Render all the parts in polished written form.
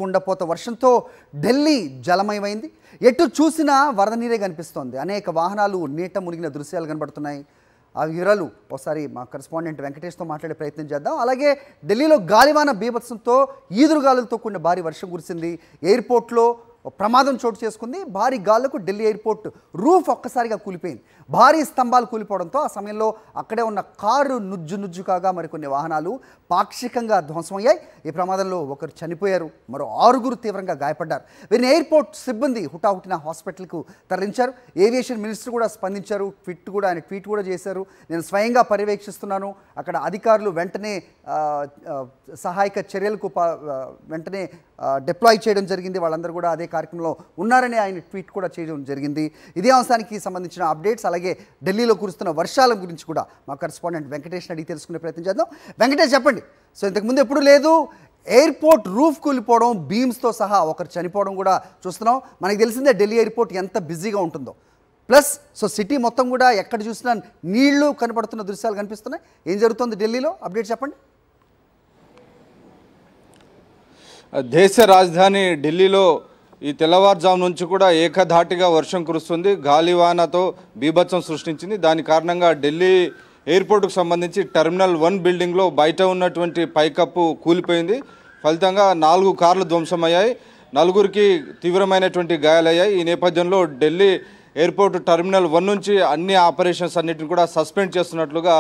కుండపోత వర్షంతో ఢిల్లీ జలమయమైంది. ఎటు చూసినా వరద నీరే కనిపిస్తోంది. అనేక వాహనాలు నీట మునిగిన దృశ్యాలు కనబడుతున్నాయి. ఆ వివరాలు ఒకసారి మా కరెస్పాండెంట్ వెంకటేష్తో మాట్లాడే ప్రయత్నం చేద్దాం. అలాగే ఢిల్లీలో గాలివాన బీభత్సంతో ఈదురుగాలులతో కూడిన భారీ వర్షం కురిసింది. ఎయిర్పోర్ట్లో ప్రమాదం చోటు చేసుకుంది. భారీ గాలులకు ఢిల్లీ ఎయిర్పోర్ట్ రూఫ్ ఒక్కసారిగా కూలిపోయింది. భారీ స్తంభాలు కూలిపోవడంతో ఆ సమయంలో అక్కడే ఉన్న కారు నుజ్జు కాగా మరికొన్ని వాహనాలు పాక్షికంగా ధ్వంసమయ్యాయి. ఈ ప్రమాదంలో ఒకరు చనిపోయారు, మరో 6 తీవ్రంగా గాయపడ్డారు. వీరిని ఎయిర్పోర్ట్ సిబ్బంది హుటాహుటిన హాస్పిటల్కు తరలించారు. ఏవియేషన్ మినిస్టర్ కూడా స్పందించారు. ఆయన ట్వీట్ కూడా చేశారు. నేను స్వయంగా పర్యవేక్షిస్తున్నాను, అక్కడ అధికారులు వెంటనే సహాయక చర్యలకు వెంటనే డిప్లాయ్ చేయడం జరిగింది. వాళ్ళందరూ కూడా అదే కార్యక్రమంలో ఉన్నారని ఆయన ట్వీట్ కూడా చేయడం జరిగింది. ఇదే అంశానికి సంబంధించిన అప్డేట్స్, అలాగే ఢిల్లీలో కురుస్తున్న వర్షాల గురించి కూడా మా కరెస్పాండెంట్ వెంకటేష్ అడిగి తెలుసుకునే ప్రయత్నం చేద్దాం. వెంకటేష్, చెప్పండి. సో ఇంతకుముందు ఎప్పుడు లేదు, ఎయిర్పోర్ట్ రూఫ్ కూలిపోవడం, బీమ్స్తో సహా ఒకరు చనిపోవడం కూడా చూస్తున్నాం. మనకి తెలిసిందే ఢిల్లీ ఎయిర్పోర్ట్ ఎంత బిజీగా ఉంటుందో. ప్లస్ సిటీ మొత్తం కూడా ఎక్కడ చూసినా నీళ్లు కనపడుతున్న దృశ్యాలు కనిపిస్తున్నాయి. ఏం జరుగుతుంది ఢిల్లీలో, అప్డేట్ చెప్పండి. దేశ రాజధాని ఢిల్లీలో ఈ తెల్లవారుజాము నుంచి కూడా ఏకధాటిగా వర్షం కురుస్తుంది. గాలివానతో బీభత్సం సృష్టించింది. దాని కారణంగా ఢిల్లీ ఎయిర్పోర్టుకు సంబంధించి టెర్మినల్ 1 బిల్డింగ్లో బయట ఉన్నటువంటి పైకప్పు కూలిపోయింది. ఫలితంగా 4 కార్లు ధ్వంసమయ్యాయి. 4కి తీవ్రమైనటువంటి గాయాలయ్యాయి. ఈ నేపథ్యంలో ఢిల్లీ ఎయిర్పోర్ట్ టెర్మినల్ 1 నుంచి అన్ని ఆపరేషన్స్ అన్నిటిని కూడా సస్పెండ్ చేస్తున్నట్లుగా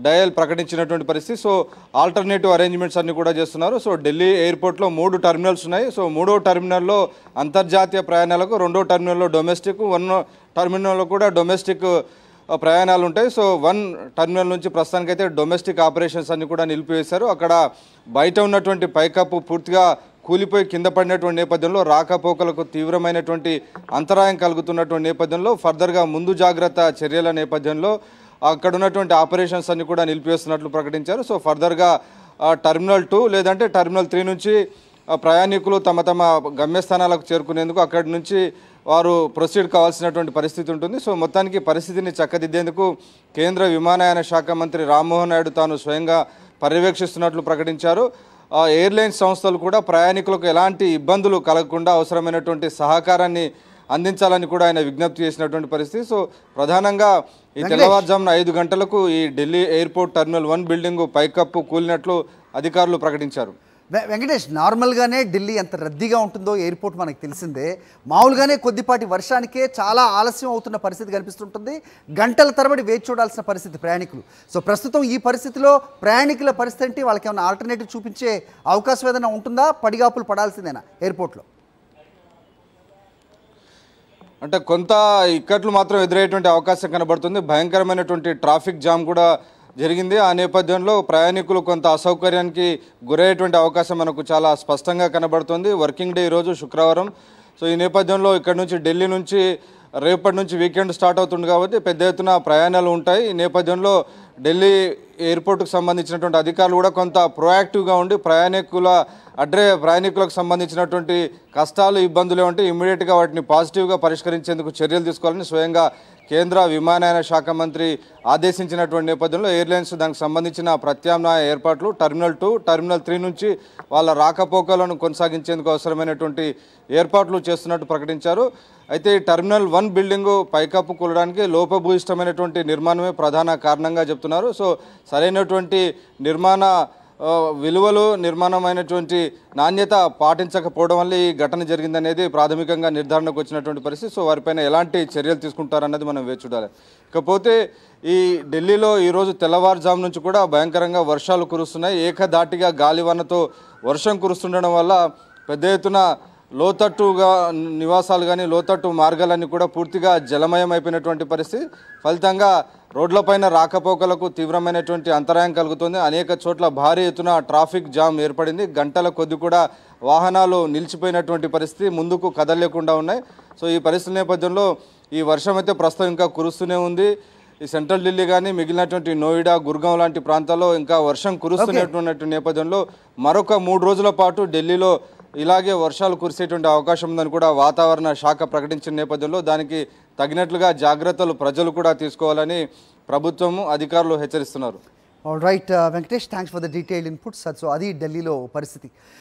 డయల్ ప్రకటించినటువంటి పరిస్థితి. సో ఆల్టర్నేటివ్ అరేంజ్మెంట్స్ అన్ని కూడా చేస్తున్నారు. సో ఢిల్లీ ఎయిర్పోర్ట్లో 3 టెర్మినల్స్ ఉన్నాయి. సో 3వ టెర్మినల్లో అంతర్జాతీయ ప్రయాణాలకు, 2వ టెర్మినల్లో డొమెస్టిక్, 1 టెర్మినల్లో కూడా డొమెస్టిక్ ప్రయాణాలు ఉంటాయి. సో 1 టెర్మినల్ నుంచి ప్రస్తుతానికైతే డొమెస్టిక్ ఆపరేషన్స్ అన్ని కూడా నిలిపివేశారు. అక్కడ బయట ఉన్నటువంటి పైకప్పు పూర్తిగా కూలిపోయి కింద పడినటువంటి నేపథ్యంలో రాకపోకలకు తీవ్రమైనటువంటి అంతరాయం కలుగుతున్నటువంటి నేపథ్యంలో ఫర్దర్గా ముందు జాగ్రత్త చర్యల నేపథ్యంలో అక్కడ ఉన్నటువంటి ఆపరేషన్స్ అన్ని కూడా నిలిపివేస్తున్నట్లు ప్రకటించారు. సో ఫర్దర్గా టెర్మినల్ 2 లేదంటే టెర్మినల్ 3 నుంచి ప్రయాణికులు తమ గమ్యస్థానాలకు చేరుకునేందుకు అక్కడి నుంచి వారు ప్రొసీడ్ కావాల్సినటువంటి పరిస్థితి ఉంటుంది. సో మొత్తానికి పరిస్థితిని చక్కదిద్దేందుకు కేంద్ర విమానయాన శాఖ మంత్రి రామ్మోహన్ నాయుడు తాను స్వయంగా పర్యవేక్షిస్తున్నట్లు ప్రకటించారు. ఎయిర్లైన్స్ సంస్థలు కూడా ప్రయాణికులకు ఎలాంటి ఇబ్బందులు కలగకుండా అవసరమైనటువంటి సహకారాన్ని అందించాలని కూడా ఆయన విజ్ఞప్తి చేసినటువంటి పరిస్థితి. సో ప్రధానంగా ఈ తెల్లవారుజామున 5 గంటలకు ఈ ఢిల్లీ ఎయిర్పోర్ట్ టెర్మినల్ 1 బిల్డింగ్ పైకప్పు కూలినట్లు అధికారులు ప్రకటించారు. వెంకటేష్, నార్మల్గానే ఢిల్లీ ఎంత రద్దీగా ఉంటుందో ఎయిర్పోర్ట్ మనకు తెలిసిందే. మామూలుగానే కొద్దిపాటి వర్షానికే చాలా ఆలస్యం అవుతున్న పరిస్థితి కనిపిస్తుంటుంది. గంటల తరబడి వేచి చూడాల్సిన పరిస్థితి ప్రయాణికులు. సో ప్రస్తుతం ఈ పరిస్థితిలో ప్రయాణికుల పరిస్థితి ఏంటి? వాళ్ళకి ఏమైనా ఆల్టర్నేటివ్ చూపించే అవకాశం ఏదైనా ఉంటుందా? పడిగాపులు పడాల్సిందేనా ఎయిర్పోర్ట్లో? అంటే కొంత ఇక్కట్లు మాత్రం ఎదురయ్యేటువంటి అవకాశం కనబడుతుంది. భయంకరమైనటువంటి ట్రాఫిక్ జామ్ కూడా జరిగింది. ఆ నేపథ్యంలో ప్రయాణికులు కొంత అసౌకర్యానికి గురయ్యేటువంటి అవకాశం మనకు చాలా స్పష్టంగా కనబడుతుంది. వర్కింగ్ డే ఈరోజు శుక్రవారం. సో ఈ నేపథ్యంలో ఇక్కడ నుంచి ఢిల్లీ నుంచి రేపటి నుంచి వీకెండ్ స్టార్ట్ అవుతుంది కాబట్టి పెద్ద ఎత్తున ప్రయాణాలు ఉంటాయి. ఈ నేపథ్యంలో ఢిల్లీ ఎయిర్పోర్టుకు సంబంధించినటువంటి అధికారులు కూడా కొంత ప్రొయాక్టివ్గా ఉండి ప్రయాణికులకు సంబంధించినటువంటి కష్టాలు, ఇబ్బందులు ఉంటే ఇమ్మీడియట్గా వాటిని పాజిటివ్గా పరిష్కరించేందుకు చర్యలు తీసుకోవాలని స్వయంగా కేంద్ర విమానయాన శాఖ మంత్రి ఆదేశించినటువంటి నేపథ్యంలో ఎయిర్లైన్స్ దానికి సంబంధించిన ప్రత్యామ్నాయ ఏర్పాట్లు టెర్మినల్ 2, టెర్మినల్ 3 నుంచి వాళ్ళ రాకపోకలను కొనసాగించేందుకు అవసరమైనటువంటి ఏర్పాట్లు చేస్తున్నట్టు ప్రకటించారు. అయితే ఈ టెర్మినల్ 1 బిల్డింగు పైకప్పు కూలడానికి లోపభూయిష్టమైనటువంటి నిర్మాణమే ప్రధాన కారణంగా చెప్తున్నారు. సో సరైనటువంటి నిర్మాణమైనటువంటి నాణ్యత పాటించకపోవడం వల్ల ఈ ఘటన జరిగిందనేది ప్రాథమికంగా నిర్ధారణకు వచ్చినటువంటి పరిస్థితి. సో వారిపైన ఎలాంటి చర్యలు తీసుకుంటారన్నది మనం వేచి చూడాలి. ఇకపోతే ఈ ఢిల్లీలో ఈరోజు తెల్లవారుజాము నుంచి కూడా భయంకరంగా వర్షాలు కురుస్తున్నాయి. ఏకధాటిగా గాలివానతో వర్షం కురుస్తుండడం వల్ల పెద్ద ఎత్తున లోతట్టుగా నివాసాలు కానీ లోతట్టు మార్గాలన్నీ కూడా పూర్తిగా జలమయం అయిపోయినటువంటి పరిస్థితి. ఫలితంగా రోడ్లపైన రాకపోకలకు తీవ్రమైనటువంటి అంతరాయం కలుగుతుంది. అనేక చోట్ల భారీ ఎత్తున ట్రాఫిక్ జామ్ ఏర్పడింది. గంటల కొద్ది కూడా వాహనాలు నిలిచిపోయినటువంటి పరిస్థితి, ముందుకు కదలలేకుండా ఉన్నాయి. సో ఈ పరిస్థితి నేపథ్యంలో ఈ వర్షం అయితే ప్రస్తుతం ఇంకా కురుస్తూనే ఉంది. ఈ సెంట్రల్ ఢిల్లీ కానీ మిగిలినటువంటి నోయిడా, గుర్గాం లాంటి ప్రాంతాల్లో ఇంకా వర్షం కురుస్తున్నటువంటి నేపథ్యంలో మరొక 3 రోజుల పాటు ఢిల్లీలో ఇలాగే వర్షాలు కురిసేటువంటి అవకాశం ఉందని కూడా వాతావరణ శాఖ ప్రకటించిన నేపథ్యంలో దానికి తగినట్లుగా జాగ్రత్తలు ప్రజలు కూడా తీసుకోవాలని ప్రభుత్వము, అధికారులు హెచ్చరిస్తున్నారు. All right Venkatesh, thanks for the detailed inputs. So అది ఢిల్లీలో పరిస్థితి.